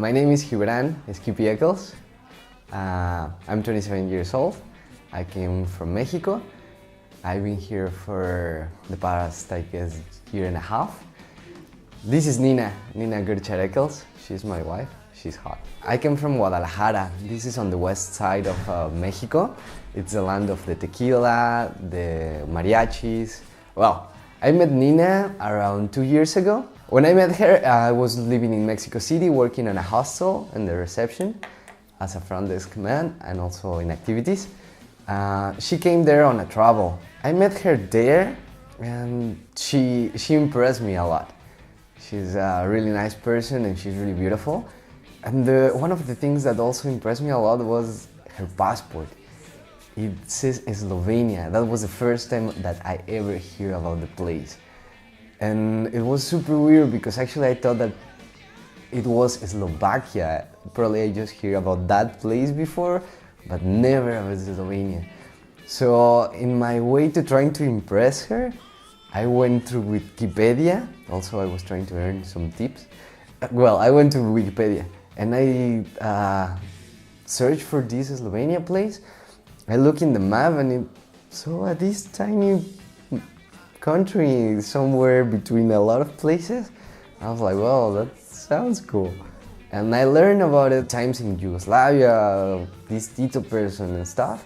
My name is Gibran Skippy Eccles. I'm 27 years old. I came from Mexico. I've been here for the past, I guess, year and a half. This is Nina Gertcher Eccles. She's my wife. She's hot. I came from Guadalajara. This is on the west side of Mexico. It's the land of the tequila, the mariachis. Well, I met Nina around 2 years ago. When I met her, I was living in Mexico City, working in a hostel in the reception as a front desk man and also in activities. She came there on a travel. I met her there and she impressed me a lot. She's a really nice person and she's really beautiful. And one of the things that also impressed me a lot was her passport. It says Slovenia. That was the first time that I ever hear about the place. And it was super weird because actually I thought that it was Slovakia. Probably I just hear about that place before, but never about Slovenia. So in my way to trying to impress her, I went through Wikipedia. Also I was trying to earn some tips. Well, I went to Wikipedia and I searched for this Slovenia place. I look in the map and so this tiny country somewhere between a lot of places. I was like, well, that sounds cool. And I learned about it, times in Yugoslavia, this Tito person and stuff.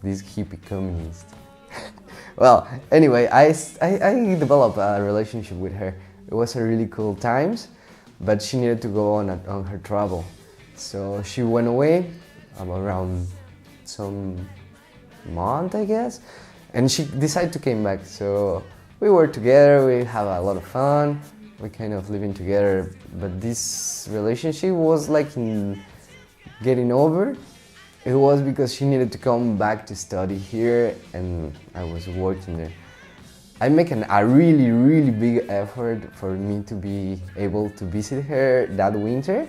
This hippie communist. Well, anyway, I developed a relationship with her. It was a really cool times, but she needed to go on her travel. So she went away around some month, I guess. And she decided to come back, so we were together, we had a lot of fun, we kind of living together, but this relationship was like in getting over. It was because she needed to come back to study here and I was working there. I make a really big effort for me to be able to visit her that winter,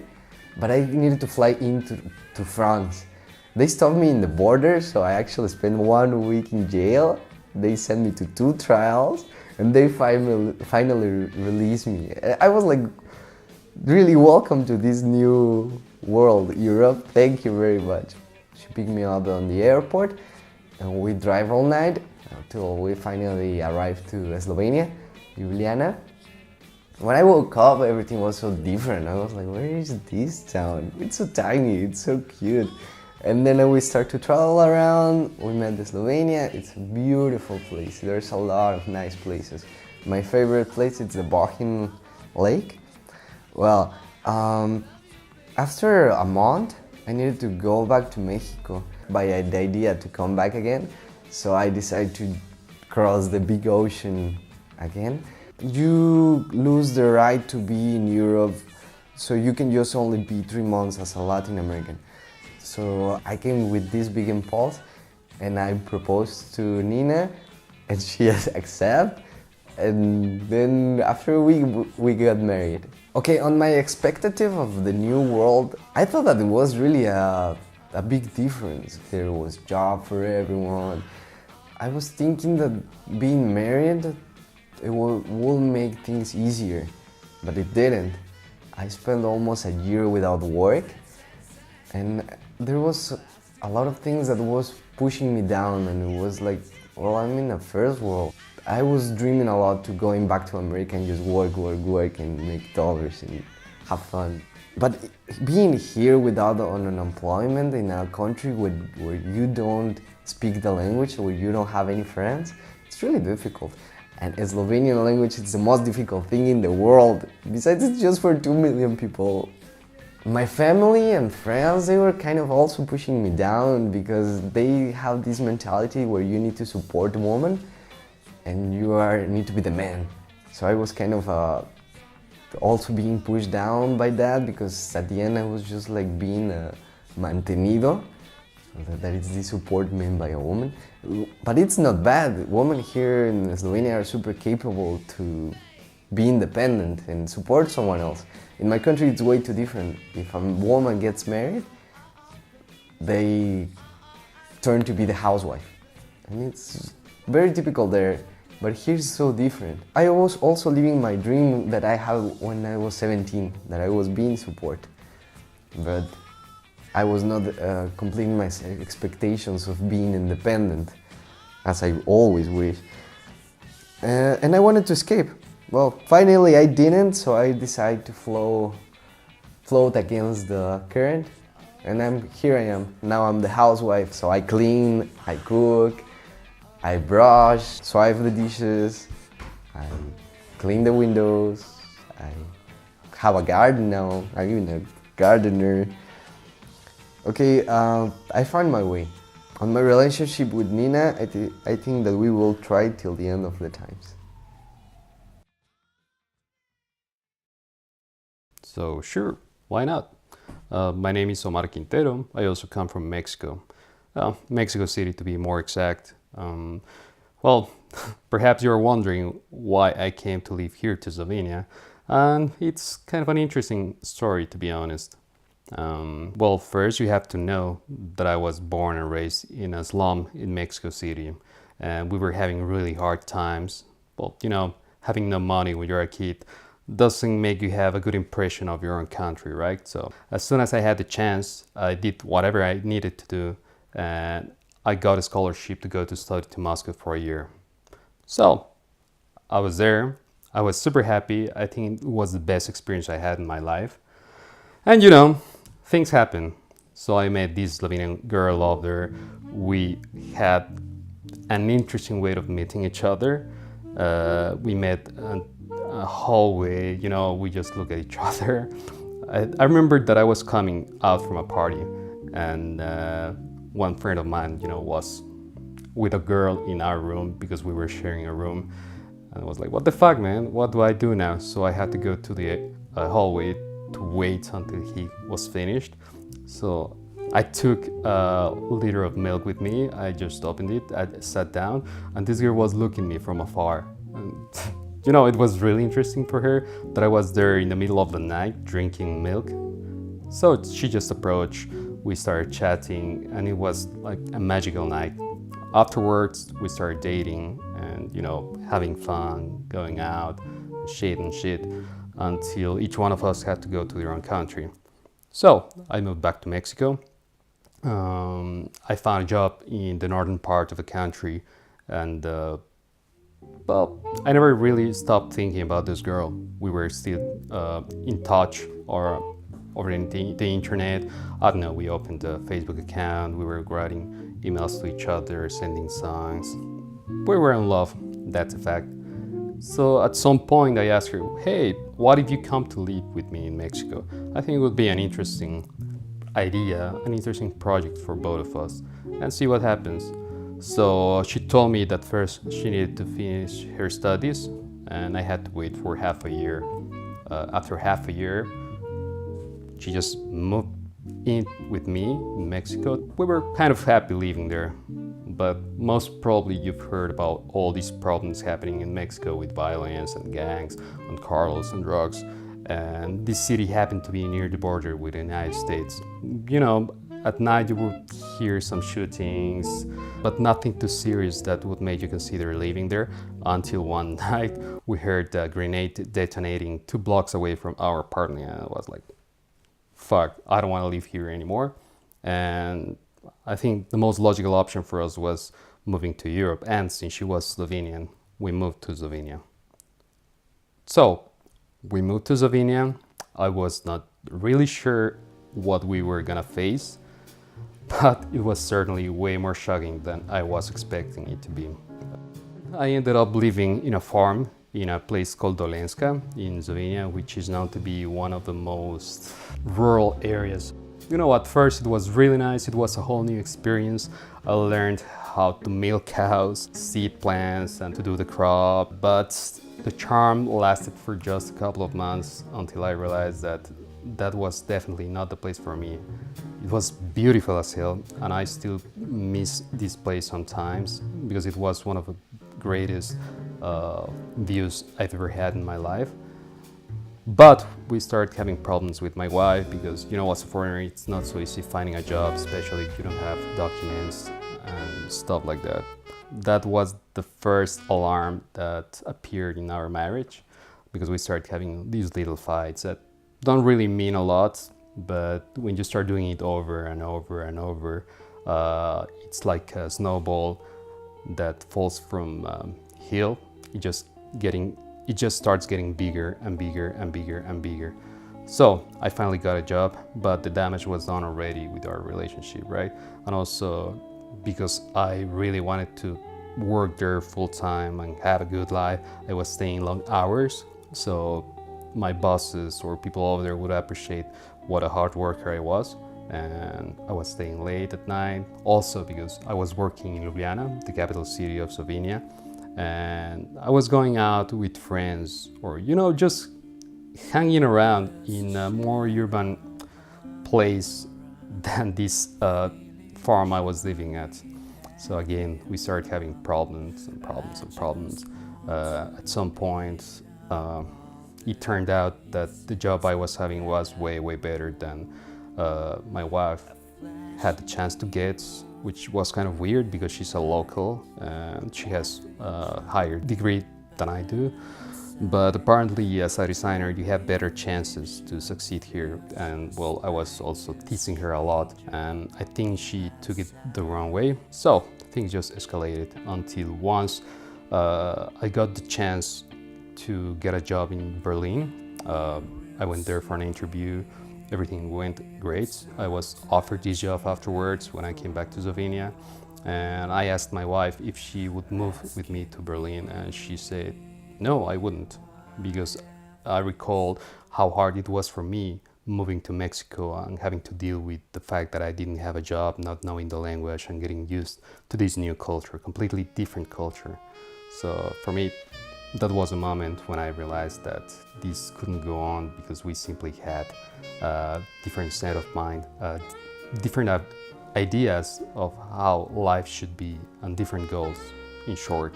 but I needed to fly into France. They stopped me in the border, so I actually spent 1 week in jail. They sent me to 2 trials, and they finally released me. I was like, really welcome to this new world, Europe. Thank you very much. She picked me up on the airport, and we drive all night until we finally arrived to Slovenia, Ljubljana. When I woke up, everything was so different. I was like, where is this town? It's so tiny, it's so cute. And then we start to travel around, we met Slovenia. It's a beautiful place, there's a lot of nice places. My favorite place is the Bohin Lake. Well, after a month, I needed to go back to Mexico by the idea to come back again. So I decided to cross the big ocean again. You lose the right to be in Europe, so you can just only be 3 months as a Latin American. So I came with this big impulse and I proposed to Nina and she accepted, and then after a week we got married. Okay, on my expectative of the new world, I thought that it was really a big difference. There was job for everyone. I was thinking that being married, it will make things easier, but it didn't. I spent almost a year without work. And there was a lot of things that was pushing me down, and it was like, well, I'm in a first world. I was dreaming a lot to going back to America and just work and make dollars and have fun. But being here without unemployment in a country where you don't speak the language, where you don't have any friends, it's really difficult. And Slovenian language is the most difficult thing in the world. Besides, it's just for 2 million people. My family and friends, they were kind of also pushing me down because they have this mentality where you need to support a woman and you need to be the man. So I was kind of also being pushed down by that because at the end I was just like being mantenido. That is the support man by a woman. But it's not bad. Women here in Slovenia are super capable to be independent and support someone else. In my country, it's way too different. If a woman gets married, they turn to be the housewife. And it's very typical there. but here's so different. I was also living my dream that I had when I was 17, that I was being support, but I was not completing my expectations of being independent, as I always wish. And I wanted to escape. Well, finally I didn't, so I decided to float against the current, and here I am. Now I'm the housewife, so I clean, I cook, I brush, swipe the dishes, I clean the windows, I have a garden now, I'm even a gardener. Okay, I found my way. On my relationship with Nina, I think that we will try till the end of the times. So sure, why not? My name is Omar Quintero. I also come from Mexico. Mexico City to be more exact. Well, perhaps you're wondering why I came to live here to Slovenia, and it's kind of an interesting story, to be honest. Well, first you have to know that I was born and raised in a slum in Mexico City, and we were having really hard times. Well, having no money when you're a kid doesn't make you have a good impression of your own country, right? So as soon as I had the chance, I did whatever I needed to do, and I got a scholarship to go to study to Moscow for a year. So I was there. I was super happy. I think it was the best experience I had in my life. And things happen. So I met this Slovenian girl over there. We had an interesting way of meeting each other. We met a hallway, we just look at each other. I remember that I was coming out from a party, and one friend of mine, was with a girl in our room because we were sharing a room. And I was like, what the fuck, man? What do I do now? So I had to go to the hallway to wait until he was finished. So I took a liter of milk with me. I just opened it, I sat down, and this girl was looking at me from afar. And it was really interesting for her that I was there in the middle of the night drinking milk. So she just approached, we started chatting, and it was like a magical night. Afterwards, we started dating and, having fun, going out, shit, until each one of us had to go to their own country. So I moved back to Mexico. I found a job in the northern part of the country, and well, I never really stopped thinking about this girl. We were still in touch or over the internet. I don't know, we opened a Facebook account, we were writing emails to each other, sending songs. We were in love, that's a fact. So at some point I asked her, hey, what if you come to live with me in Mexico? I think it would be an interesting idea, an interesting project for both of us, and see what happens. So she told me that first she needed to finish her studies, and I had to wait for half a year. After half a year, she just moved in with me in Mexico. We were kind of happy living there, but most probably you've heard about all these problems happening in Mexico with violence and gangs and cartels and drugs. And this city happened to be near the border with the United States. At night you would hear some shootings, but nothing too serious that would make you consider living there, until one night we heard a grenade detonating 2 blocks away from our apartment, and I was like, fuck, I don't want to live here anymore. And I think the most logical option for us was moving to Europe, and since she was Slovenian, we moved to Slovenia. So we moved to Slovenia. I was not really sure what we were gonna face, but it was certainly way more shocking than I was expecting it to be. I ended up living in a farm in a place called Dolenska in Slovenia, which is known to be one of the most rural areas. At first it was really nice. It was a whole new experience. I learned how to milk cows, seed plants, and to do the crop, but the charm lasted for just a couple of months until I realized that that was definitely not the place for me. It was beautiful as hell, and I still miss this place sometimes because it was one of the greatest views I've ever had in my life. But we started having problems with my wife because, you know, as a foreigner, it's not so easy finding a job, especially if you don't have documents and stuff like that. That was the first alarm that appeared in our marriage because we started having these little fights that don't really mean a lot, but when you start doing it over and over and over, it's like a snowball that falls from hill. It just starts getting bigger and bigger and bigger and bigger. So I finally got a job, but the damage was done already with our relationship, right? And also because I really wanted to work there full time and have a good life, I was staying long hours. So my bosses or people over there would appreciate what a hard worker I was. And I was staying late at night. Also because I was working in Ljubljana, the capital city of Slovenia. And I was going out with friends or, you know, just hanging around in a more urban place than this farm I was living at. So again, we started having problems and problems and problems. At some point, it turned out that the job I was having was way, way better than my wife had the chance to get, which was kind of weird because she's a local and she has a higher degree than I do. But apparently, as a designer, you have better chances to succeed here. And well, I was also teasing her a lot, and I think she took it the wrong way. So things just escalated until once I got the chance to get a job in Berlin. I went there for an interview. Everything went great. I was offered this job afterwards when I came back to Slovenia. And I asked my wife if she would move with me to Berlin, and she said, no, I wouldn't, because I recalled how hard it was for me moving to Mexico and having to deal with the fact that I didn't have a job, not knowing the language and getting used to this new culture, completely different culture. So for me, that was a moment when I realized that this couldn't go on because we simply had a different set of mind, different ideas of how life should be and different goals, in short.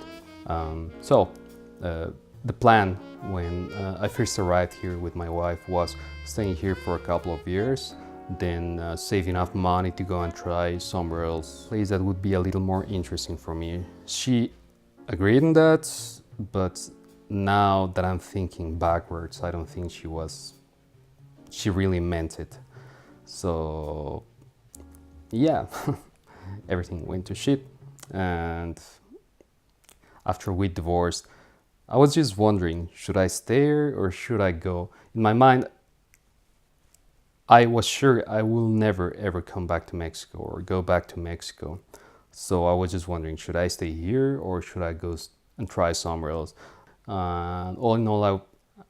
The plan when I first arrived here with my wife was staying here for a couple of years, then save enough money to go and try somewhere else, a place that would be a little more interesting for me. She agreed on that, but now that I'm thinking backwards, I don't think she really meant it. So yeah, everything went to shit, and after we divorced, I was just wondering, should I stay here or should I go? In my mind, I was sure I will never ever come back to Mexico or go back to Mexico. So I was just wondering, should I stay here or should I go and try somewhere else? All in all,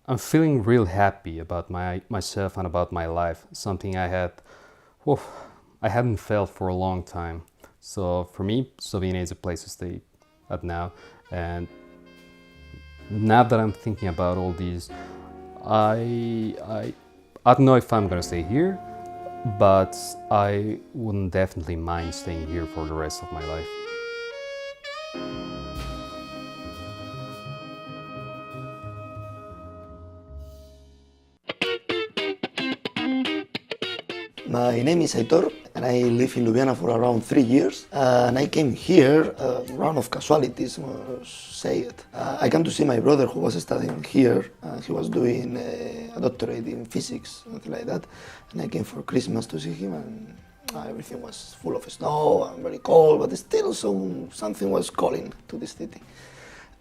I'm feeling real happy about myself and about my life, something I hadn't felt for a long time. So for me, Slovenia is a place to stay at now. And now that I'm thinking about all these, I don't know if I'm gonna stay here, but I wouldn't definitely mind staying here for the rest of my life. My name is Aitor and I live in Ljubljana for around 3 years. And I came here, round of casualties, say it. I came to see my brother who was studying here. He was doing a doctorate in physics, something like that. And I came for Christmas to see him, and everything was full of snow and very cold, but still something was calling to the city.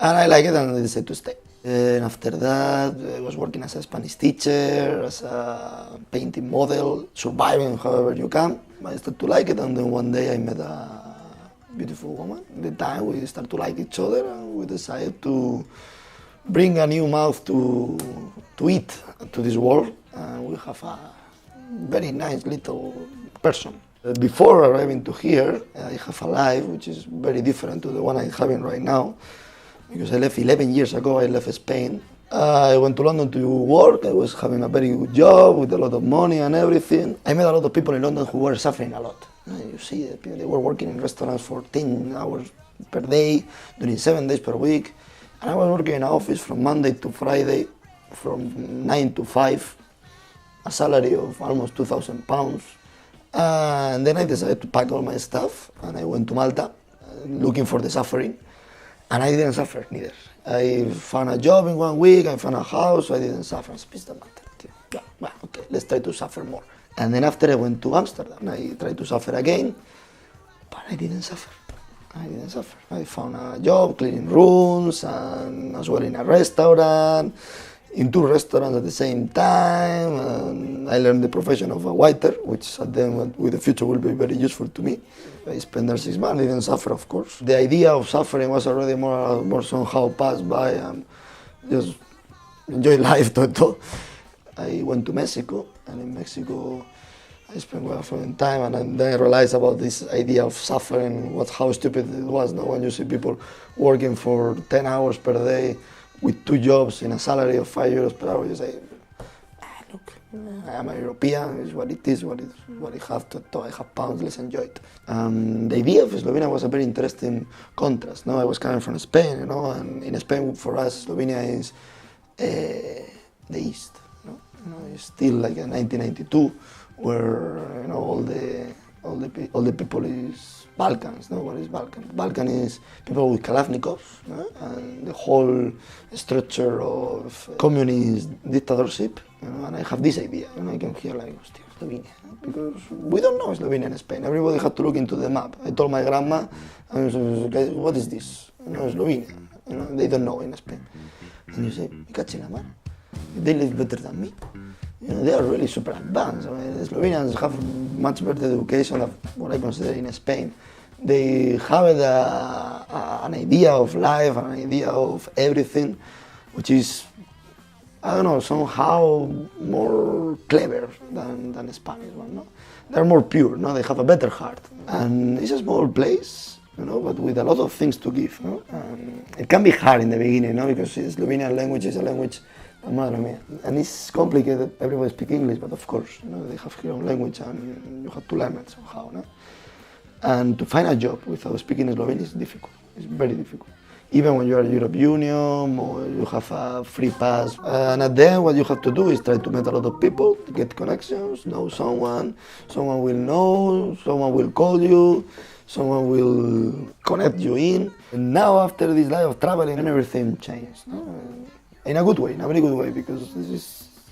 And I liked it and I decided to stay. And after that, I was working as a Spanish teacher, as a painting model, surviving however you can. I started to like it, and then one day I met a beautiful woman. At the time we started to like each other, and we decided to bring a new mouth to eat to this world. And we have a very nice little person. Before arriving to here, I have a life which is very different to the one I'm having right now. Because I left 11 years ago, I left Spain. I went to London to work. I was having a very good job with a lot of money and everything. I met a lot of people in London who were suffering a lot. You see, they were working in restaurants for 10 hours per day, doing 7 days per week. And I was working in an office from Monday to Friday, from 9 to 5, a salary of almost £2,000. And then I decided to pack all my stuff and I went to Malta looking for the suffering. And I didn't suffer neither. I found a job in 1 week, I found a house, so I didn't suffer. It's just a matter. Yeah, well, okay, let's try to suffer more. And then after I went to Amsterdam, I tried to suffer again, but I didn't suffer. I found a job cleaning rooms and as well in a restaurant, in 2 restaurants at the same time. And I learned the profession of a waiter, which at the end with the future will be very useful to me. I spent there 6 months, I didn't suffer of course. The idea of suffering was already more somehow passed by and just enjoy life todo. I went to Mexico, and in Mexico I spent quite some time, and then I realized about this idea of suffering, how stupid it was. Now when you see people working for 10 hours per day with 2 jobs in a salary of €5 per hour, you say, look, I'm a European, it's what it is, what I have to I have pounds, let's enjoy it. The idea of Slovenia was a very interesting contrast. No? I was coming from Spain, and in Spain for us, Slovenia is the East. It's still like a 1992, where all the people is Balkans. No, what is Balkan? Balkan is people with Kalashnikovs, and the whole structure of communist dictatorship. And I have this idea, I came here like, Slovenia, because we don't know Slovenia in Spain. Everybody had to look into the map. I told my grandma, what is this? Slovenia. They don't know in Spain. And you say, they live better than me. They are really super advanced. The Slovenians have much better education than what I consider in Spain. They have an idea of life, an idea of everything, which is, I don't know, somehow more clever than the Spanish one. No? They're more pure. No? They have a better heart. And it's a small place, but with a lot of things to give. No? It can be hard in the beginning, because the Slovenian language is a language. And it's complicated. Everybody speaks English, but of course, they have their own language, and you have to learn it somehow. No? And to find a job without speaking Slovene is difficult. It's very difficult. Even when you are in European Union or you have a free pass. And at the end, what you have to do is try to meet a lot of people, to get connections, know someone will know, someone will call you, someone will connect you in. And now, after this life of traveling, everything changed. No? In a good way, in a very good way, because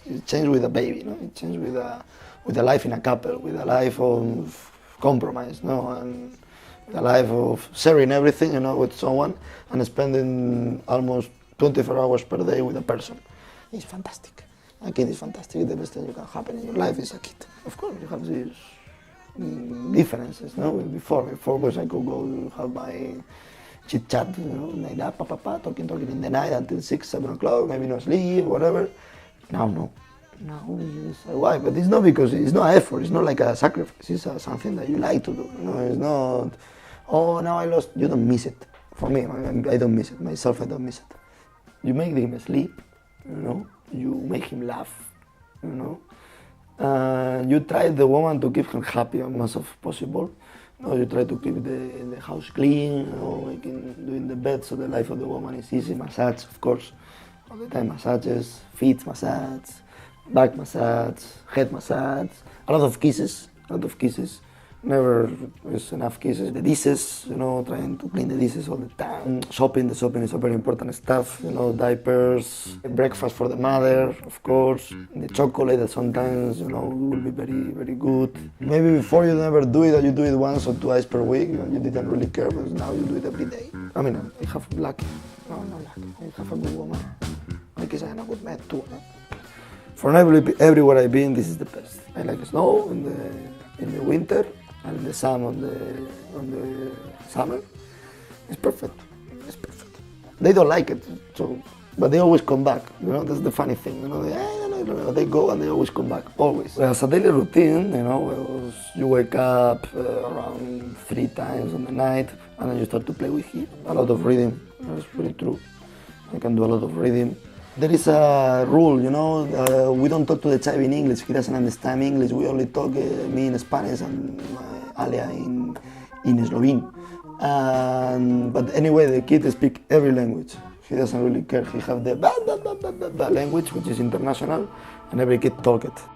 it changed with a baby, it changed with a life in a couple, with a life of compromise, and a life of sharing everything, with someone and spending almost 24 hours per day with a person. It's fantastic. A kid is fantastic. The best thing you can happen in your life is a kid. Of course, you have these differences. Before was I could go have my chit chat, like that, talking in the night until 6, 7 o'clock, maybe no sleep, whatever. Now, no. Now you say why, but it's not because it's not effort. It's not like a sacrifice. It's something that you like to do. It's not. Oh, now I lost. You don't miss it. For me, I don't miss it. Myself, I don't miss it. You make him sleep. You make him laugh. You try the woman to keep him happy as much as possible. You try to keep the house clean, doing the bed so the life of the woman is easy. Massage, of course, all the time massages, feet massage, back massage, head massage, a lot of kisses. Never is enough kisses. The dishes, trying to clean the dishes all the time. Shopping, the shopping is a very important stuff. Diapers, breakfast for the mother, of course. The chocolate that sometimes, will be very, very good. Maybe before you never do it, or you do it once or twice per week. You didn't really care, but now you do it every day. I have lucky. No, not lucky. I have a good woman. I guess I am a good man too. For everywhere I've been, this is the best. I like snow in the winter. And the sun on the summer, it's perfect. They don't like it, but they always come back. That's the funny thing. They go and they always come back, always. As a daily routine, you wake up around 3 times in the night, and then you start to play with him. A lot of reading. That's really true. I can do a lot of reading. There is a rule, we don't talk to the child in English. He doesn't understand English. We only talk, me in Spanish and Alia in Slovene. But anyway, the kid speaks every language. He doesn't really care. He have the language, which is international, and every kid talk it.